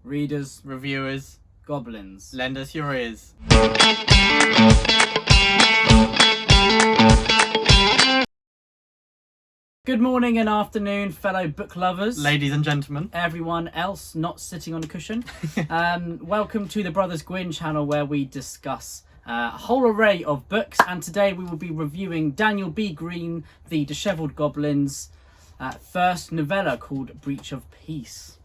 Readers, reviewers, goblins, lend us your ears. Good morning and afternoon, fellow book lovers. Ladies and gentlemen. Everyone else not sitting on a cushion. Welcome to the Brothers Gwynne channel, where we discuss a whole array of books. And today we will be reviewing Daniel B. Greene, the Dishevelled Goblin's first novella called Breach of Peace.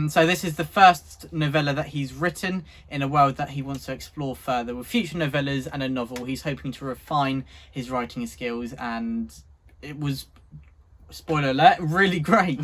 So this is the first novella that he's written in a world that he wants to explore further. With future novellas and a novel, he's hoping to refine his writing skills, and it was, spoiler alert, really great.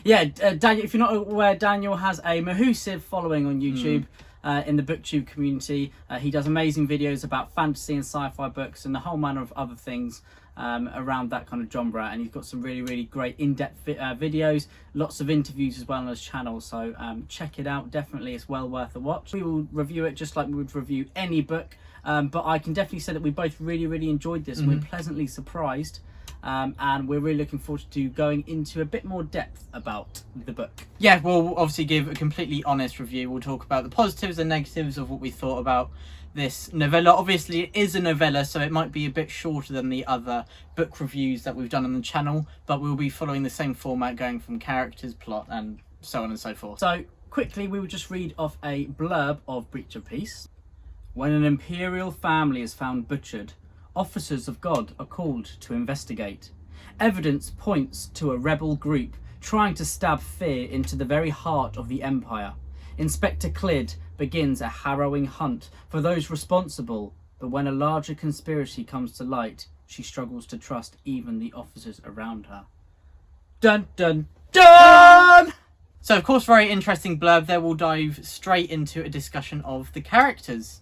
Yeah, Daniel, if you're not aware, Daniel has a massive following on YouTube. In the booktube community. He does amazing videos about fantasy and sci-fi books and a whole manner of other things around that kind of genre, and he's got some really great in-depth videos, lots of interviews as well on his channel, so check it out. Definitely, it's well worth a watch. We will review it just like we would review any book, but I can definitely say that we both really enjoyed this. We're pleasantly surprised. And we're really looking forward to going into a bit more depth about the book. Yeah, we'll obviously give a completely honest review. We'll talk about the positives and negatives of what we thought about this novella. Obviously, it is a novella, so it might be a bit shorter than the other book reviews that we've done on the channel, but we'll be following the same format, going from characters, plot, and so on and so forth. So, quickly, we will just read off a blurb of Breach of Peace. When an imperial family is found butchered, officers of God are called to investigate. Evidence points to a rebel group trying to stab fear into the very heart of the Empire. Inspector Clidd begins a harrowing hunt for those responsible, but when a larger conspiracy comes to light, she struggles to trust even the officers around her. Dun dun dun! So, of course, very interesting blurb there. We'll dive straight into a discussion of the characters.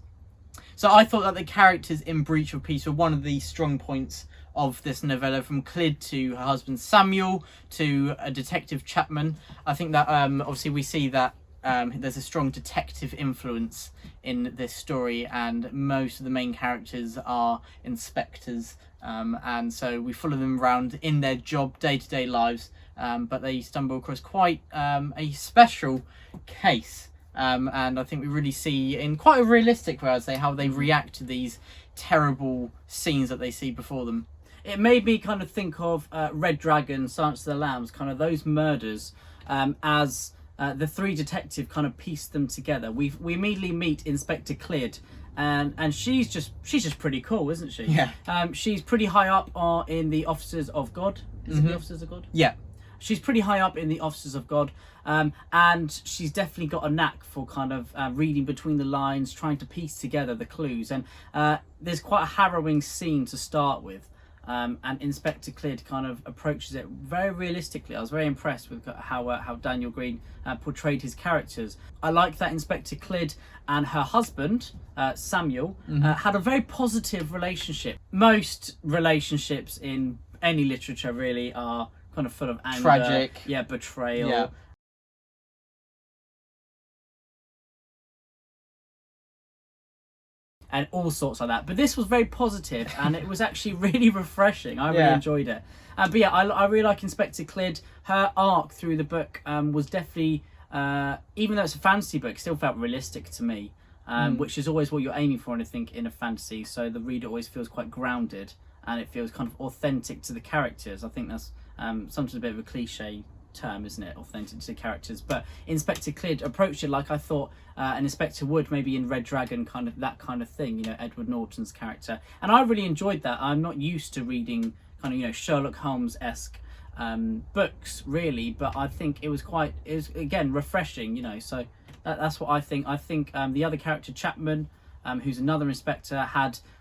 So I thought that the characters in Breach of Peace were one of the strong points of this novella, from Clidd to her husband Samuel to a detective Chapman. I think that obviously we see that there's a strong detective influence in this story, and most of the main characters are inspectors, and so we follow them around in their job, day-to-day lives, but they stumble across quite a special case. And I think we really see, in quite a realistic way, I'd say, how they react to these terrible scenes that they see before them. It made me kind of think of Red Dragon, Silence of the Lambs, kind of those murders, as the three detectives kind of pieced them together. We immediately meet Inspector Clidd, and she's just pretty cool, isn't she? Yeah. She's pretty high up in the Officers of God. Is it the Officers of God? Yeah. She's pretty high up in the Officers of God, and she's definitely got a knack for kind of reading between the lines, trying to piece together the clues. And there's quite a harrowing scene to start with, and Inspector Clidd kind of approaches it very realistically. I was very impressed with how Daniel Greene portrayed his characters. I like that Inspector Clidd and her husband, Samuel, had a very positive relationship. Most relationships in any literature really are kind of full of anger, tragic, betrayal, and all sorts like that. But this was very positive, and it was actually really refreshing. I really enjoyed it. But yeah, I really like Inspector Clidd. Her arc through the book was definitely, even though it's a fantasy book, still felt realistic to me, which is always what you're aiming for, and I think, in a fantasy. So the reader always feels quite grounded, and it feels kind of authentic to the characters. I think that's sometimes a bit of a cliche term, isn't it? Authentic to the characters. But Inspector Clidd approached it like I thought an inspector would, maybe in Red Dragon, kind of that kind of thing, Edward Norton's character. And I really enjoyed that. I'm not used to reading kind of, Sherlock Holmes-esque books, really, but I think it was again, refreshing, so that's what I think. I think the other character, Chapman, who's another inspector,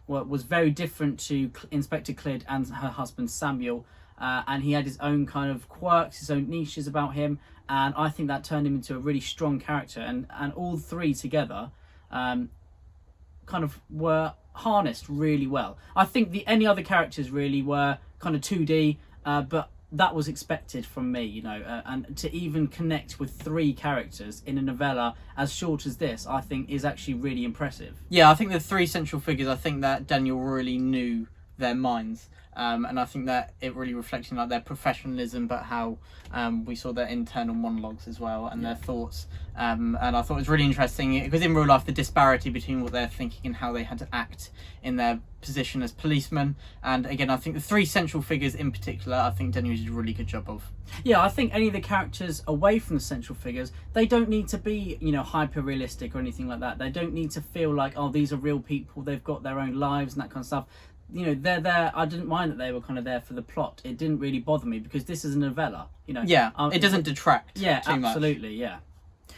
was very different to Inspector Clidd and her husband Samuel. And he had his own kind of quirks, his own niches about him, and I think that turned him into a really strong character. And all three together kind of were harnessed really well. I think any other characters really were kind of 2D, but that was expected from me, and to even connect with three characters in a novella as short as this, I think is actually really impressive. Yeah, I think the three central figures, I think that Daniel really knew their minds. And I think that it really reflected like their professionalism, but how we saw their internal monologues as well and their thoughts. And I thought it was really interesting because in real life, the disparity between what they're thinking and how they had to act in their position as policemen. And again, I think the three central figures in particular, I think Daniel did a really good job of. Yeah, I think any of the characters away from the central figures, they don't need to be, you know, hyper realistic or anything like that. They don't need to feel like, oh, these are real people, they've got their own lives and that kind of stuff. You know, they're there. I didn't mind that they were kind of there for the plot. It didn't really bother me because this is a novella, you know. Yeah, it doesn't detract too much. Absolutely, yeah.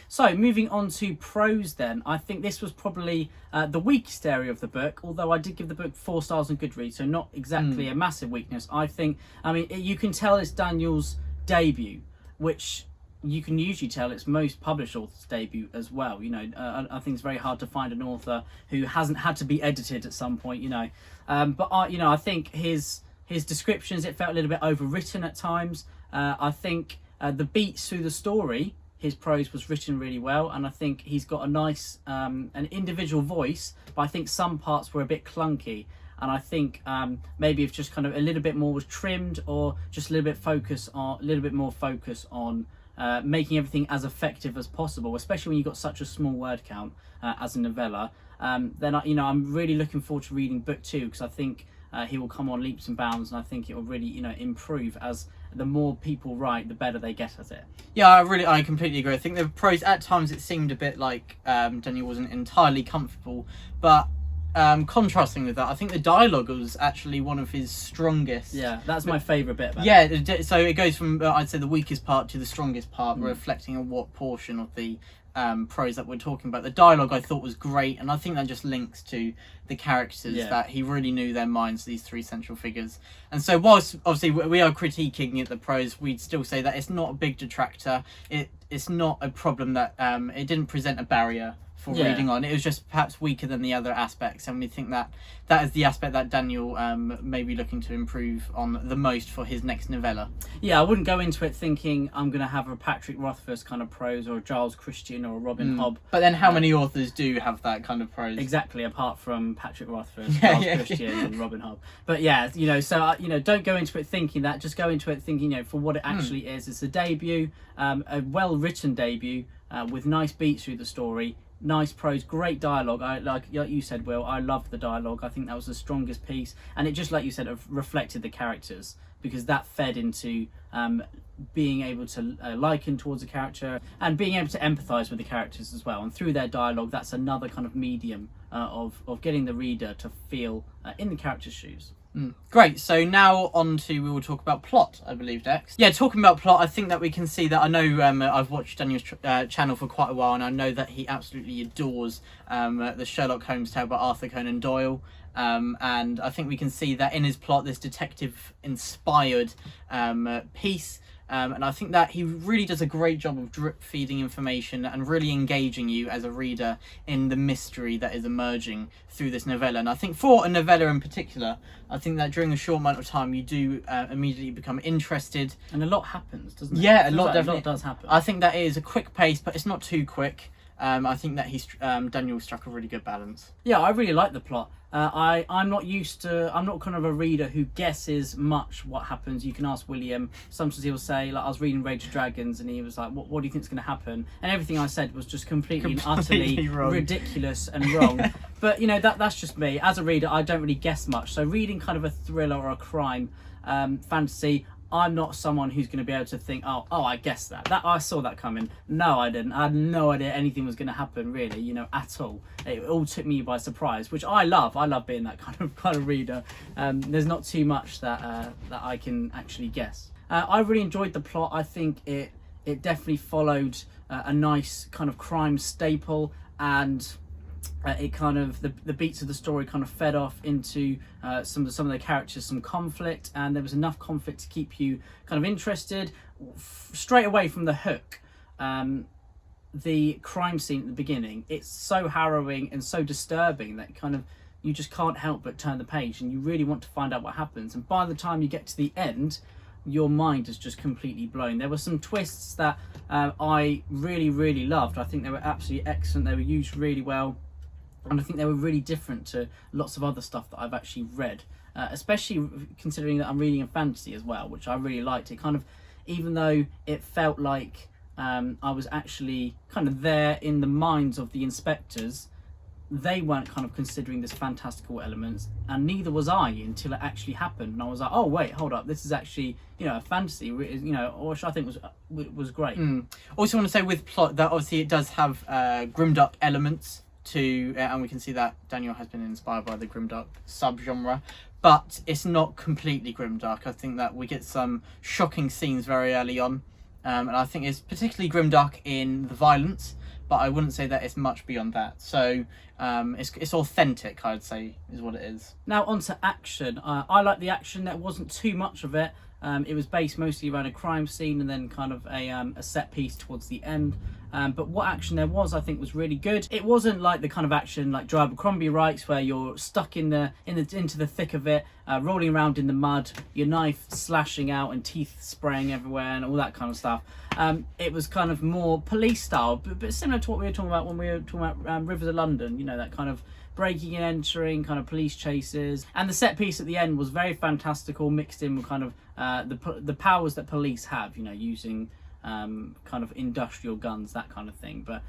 So, moving on to prose then, I think this was probably the weakest area of the book, although I did give the book 4 stars on Goodreads, so not exactly a massive weakness. I think, I mean, you can tell it's Daniel's debut, which you can usually tell it's most published authors' debut as well. You know, I think it's very hard to find an author who hasn't had to be edited at some point, you know. But I think his descriptions, it felt a little bit overwritten at times. I think the beats through the story, his prose was written really well, and I think he's got a nice an individual voice, but I think some parts were a bit clunky, and I think maybe if just kind of a little bit more was trimmed, or just a little bit more focus on making everything as effective as possible, especially when you've got such a small word count as a novella. Then I'm really looking forward to reading book 2, because I think he will come on leaps and bounds, and I think it will really improve as the more people write, the better they get at it. Yeah, I completely agree. I think the prose at times it seemed a bit like Daniel wasn't entirely comfortable, but contrasting with that, I think the dialogue was actually one of his strongest. Yeah, that's my favourite bit about it. So it goes from I'd say the weakest part to the strongest part, reflecting on what portion of the prose that we're talking about. The dialogue I thought was great, and I think that just links to the characters, that he really knew their minds, these 3 central figures. And so whilst obviously we are critiquing the prose, we'd still say that it's not a big detractor. It's not a problem that it didn't present a barrier for reading on. It was just perhaps weaker than the other aspects, and we think that that is the aspect that Daniel may be looking to improve on the most for his next novella. Yeah, I wouldn't go into it thinking I'm going to have a Patrick Rothfuss kind of prose, or a Giles Christian, or a Robin Hobb. But then how many authors do have that kind of prose? Exactly, apart from Patrick Rothfuss, Giles Christian and Robin Hobb. But yeah, so don't go into it thinking that. Just go into it thinking, for what it actually is. It's a debut, a well-written debut with nice beats through the story. Nice prose, great dialogue. Like you said, Will, I loved the dialogue. I think that was the strongest piece, and it just, like you said, reflected the characters, because that fed into being able to liken towards a character and being able to empathise with the characters as well. And through their dialogue, that's another kind of medium of getting the reader to feel in the character's shoes. Great, so now we will talk about plot, I believe, Dex. Yeah, talking about plot, I think that we can see that, I know I've watched Daniel's channel for quite a while, and I know that he absolutely adores the Sherlock Holmes tale by Arthur Conan Doyle, and I think we can see that in his plot, this detective-inspired piece. And I think that he really does a great job of drip feeding information and really engaging you as a reader in the mystery that is emerging through this novella. And I think for a novella in particular, I think that during a short amount of time you do immediately become interested. And a lot happens, doesn't it? Yeah, a lot does happen. I think that it is a quick pace, but it's not too quick. I think that Daniel struck a really good balance. Yeah, I really like the plot. I'm not kind of a reader who guesses much what happens. You can ask William. Sometimes he'll say, like, I was reading Rage of Dragons, and he was like, what do you think's going to happen? And everything I said was just completely and utterly ridiculous and wrong. But that's just me. As a reader, I don't really guess much. So reading kind of a thriller or a crime fantasy, I'm not someone who's going to be able to think, oh, I guessed that I saw that coming. No, I didn't. I had no idea anything was going to happen, really, at all. It all took me by surprise, which I love. I love being that kind of reader. There's not too much that I can actually guess. I really enjoyed the plot. I think it definitely followed a nice kind of crime staple, and it kind of the beats of the story kind of fed off into some of the characters, some conflict, and there was enough conflict to keep you kind of interested straight away from the hook. The crime scene at the beginning, it's so harrowing and so disturbing that kind of you just can't help but turn the page, and you really want to find out what happens. And by the time you get to the end, your mind is just completely blown. There were some twists that I really, really loved. I think they were absolutely excellent. They were used really well. And I think they were really different to lots of other stuff that I've actually read. especially considering that I'm reading a fantasy as well, which I really liked. It kind of, even though it felt like I was actually kind of there in the minds of the inspectors, they weren't kind of considering this fantastical elements, and neither was I until it actually happened. And I was like, oh wait, hold up, this is actually, you know, a fantasy, you know, which I think was great. Also want to say with plot that obviously it does have grimdark elements to, and we can see that Daniel has been inspired by the grimdark subgenre, but it's not completely grimdark. I think that we get some shocking scenes very early on, and I think it's particularly grimdark in the violence, but I wouldn't say that it's much beyond that. So it's authentic, I'd say, is what it is. Now on to action. I like the action. There wasn't too much of it. It was based mostly around a crime scene and then kind of a set piece towards the end. But what action there was, I think, was really good. It wasn't like the kind of action like Joe Abercrombie writes, where you're stuck into the thick of it, rolling around in the mud, your knife slashing out and teeth spraying everywhere and all that kind of stuff. It was kind of more police style, but similar to what we were talking about when we were talking about Rivers of London. You know, that kind of breaking and entering, kind of police chases, and the set piece at the end was very fantastical, mixed in with kind of the powers that police have. You know, using kind of industrial guns, that kind of thing. But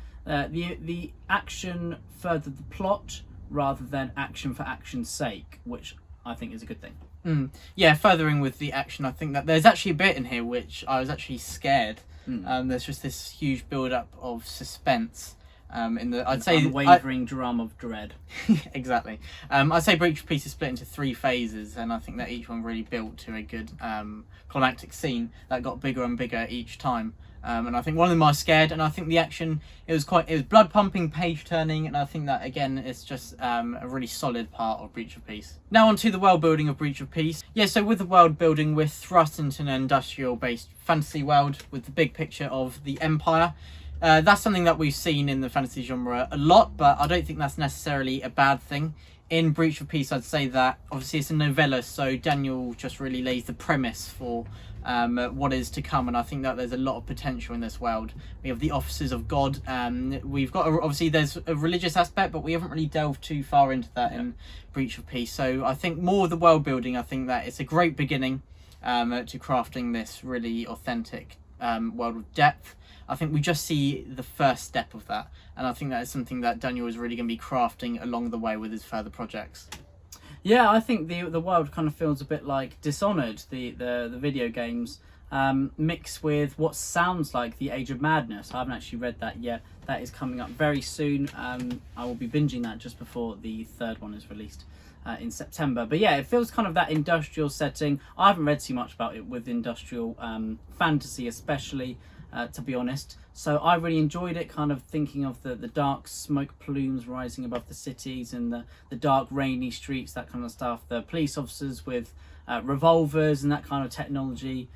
the action furthered the plot rather than action for action's sake, which I think is a good thing. Yeah, furthering with the action, I think that there's actually a bit in here which I was actually scared. There's just this huge build-up of suspense. In the, I'd say, unwavering drum of dread. Exactly. I'd say Breach of Peace is split into 3 phases, and I think that each one really built to a good climactic scene that got bigger and bigger each time. And I think one of them I was scared, and I think the action, it was blood pumping, page turning, and I think that again is just a really solid part of Breach of Peace. Now on to the world building of Breach of Peace. Yeah, so with the world building, we're thrust into an industrial based fantasy world with the big picture of the Empire. That's something that we've seen in the fantasy genre a lot, but I don't think that's necessarily a bad thing. In Breach of Peace, I'd say that obviously it's a novella, so Daniel just really lays the premise for what is to come, and I think that there's a lot of potential in this world. We have the officers of God, we've got obviously there's a religious aspect, but we haven't really delved too far into that in Breach of Peace. So I think more of the world building, I think that it's a great beginning to crafting this really authentic world with depth. I think we just see the first step of that, and I think that is something that Daniel is really going to be crafting along the way with his further projects. Yeah, I think the world kind of feels a bit like Dishonored, the video games, mixed with what sounds like the Age of Madness. I haven't actually read that yet. That is coming up very soon. I will be binging that just before the 3rd one is released in September. But yeah, it feels kind of that industrial setting. I haven't read too much about it with industrial fantasy especially, to be honest. So I really enjoyed it, kind of thinking of the dark smoke plumes rising above the cities and the dark rainy streets, that kind of stuff. The police officers with revolvers and that kind of technology,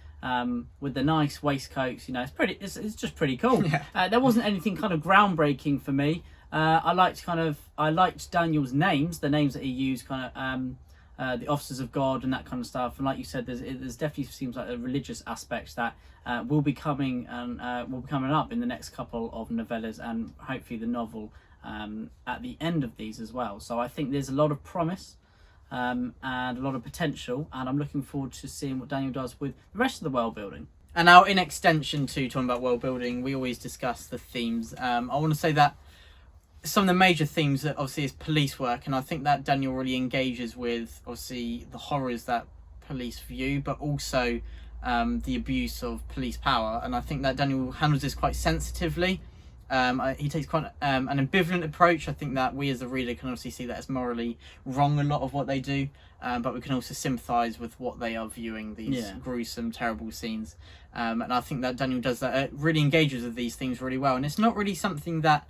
with the nice waistcoats. You know, it's just pretty cool. Yeah. There wasn't anything kind of groundbreaking for me. I liked Daniel's names, the names that he used, kind of the officers of God and that kind of stuff. And like you said, there's definitely seems like a religious aspect that will be coming up in the next couple of novellas, and hopefully the novel at the end of these as well. So I think there's a lot of promise and a lot of potential, and I'm looking forward to seeing what Daniel does with the rest of the world building. And now, in extension to talking about world building, we always discuss the themes. I want to say that some of the major themes that obviously is police work, and I think that Daniel really engages with obviously the horrors that police view, but also the abuse of police power. And I think that Daniel handles this quite sensitively. He takes quite an ambivalent approach. I think that we as a reader can obviously see that it's morally wrong, a lot of what they do, but we can also sympathise with what they are viewing, these gruesome, terrible scenes. And I think that Daniel does that, really engages with these things really well. And it's not really something that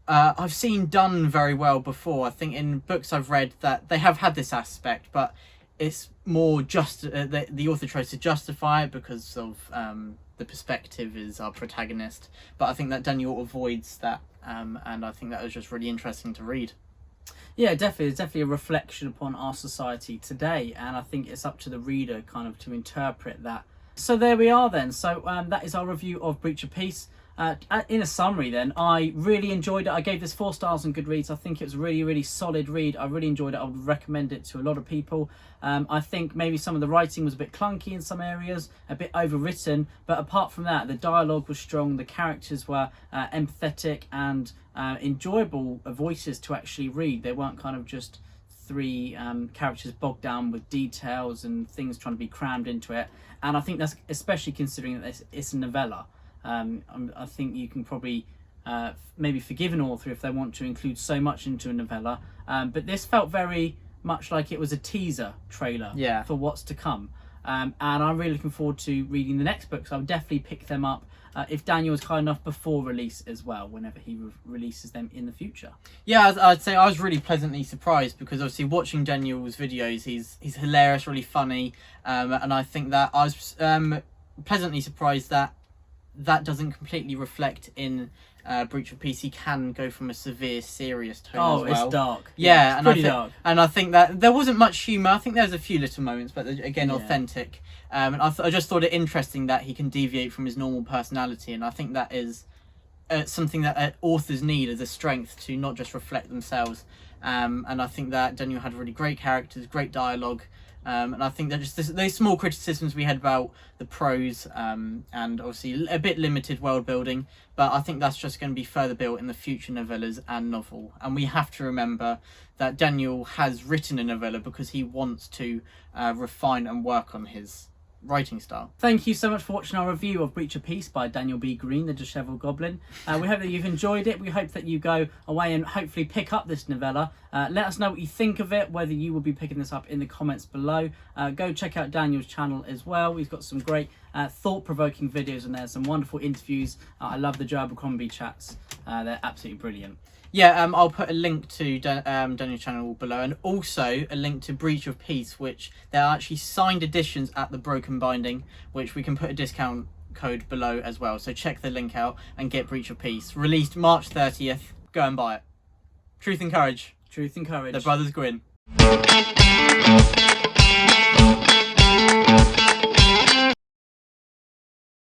I've seen done very well before. I think in books I've read that they have had this aspect, but it's more just the author tries to justify it because of the perspective is our protagonist. But I think that Daniel avoids that, and I think that was just really interesting to read. Yeah, definitely. It's definitely a reflection upon our society today, and I think it's up to the reader kind of to interpret that. So there we are then. So that is our review of Breach of Peace. in a summary then, I really enjoyed it. I gave this 4 stars on Goodreads. I think it was a really, really solid read. I really enjoyed it. I would recommend it to a lot of people. I think maybe some of the writing was a bit clunky in some areas, a bit overwritten, but apart from that, the dialogue was strong, the characters were empathetic and enjoyable voices to actually read. They weren't kind of just 3 characters bogged down with details and things trying to be crammed into it. And I think that's especially considering that it's a novella. I think you can probably maybe forgive an author if they want to include so much into a novella, but this felt very much like it was a teaser trailer for what's to come, and I'm really looking forward to reading the next book, so I'll definitely pick them up if Daniel is kind enough before release as well, whenever he releases them in the future. Yeah, I'd say I was really pleasantly surprised, because obviously watching Daniel's videos, he's hilarious, really funny, and I think that I was pleasantly surprised that doesn't completely reflect in Breach of Peace. He can go from a severe, serious tone as well. It's dark. Yeah, it's pretty dark. And I think that there wasn't much humour. I think there's a few little moments, but again, authentic. And I just thought it interesting that he can deviate from his normal personality, and I think that is something that authors need as a strength to not just reflect themselves. And I think that Daniel had really great characters, great dialogue. And I think that just those small criticisms we had about the prose and obviously a bit limited world building, but I think that's just going to be further built in the future novellas and novel. And we have to remember that Daniel has written a novella because he wants to refine and work on his writing style. Thank you so much for watching our review of Breach of Peace by Daniel B. Greene, the Dishevelled Goblin. We hope that you've enjoyed it. We hope that you go away and hopefully pick up this novella. Let us know what you think of it, whether you will be picking this up in the comments below. Go check out Daniel's channel as well. We've got some great thought-provoking videos on there, some wonderful interviews. I love the Joe Abercrombie chats. They're absolutely brilliant. Yeah, I'll put a link to Daniel's channel below, and also a link to Breach of Peace, which there are actually signed editions at the Broken Binding, which we can put a discount code below as well. So check the link out and get Breach of Peace. Released March 30th. Go and buy it. Truth and Courage. Truth and Courage. The Brothers Gwynne.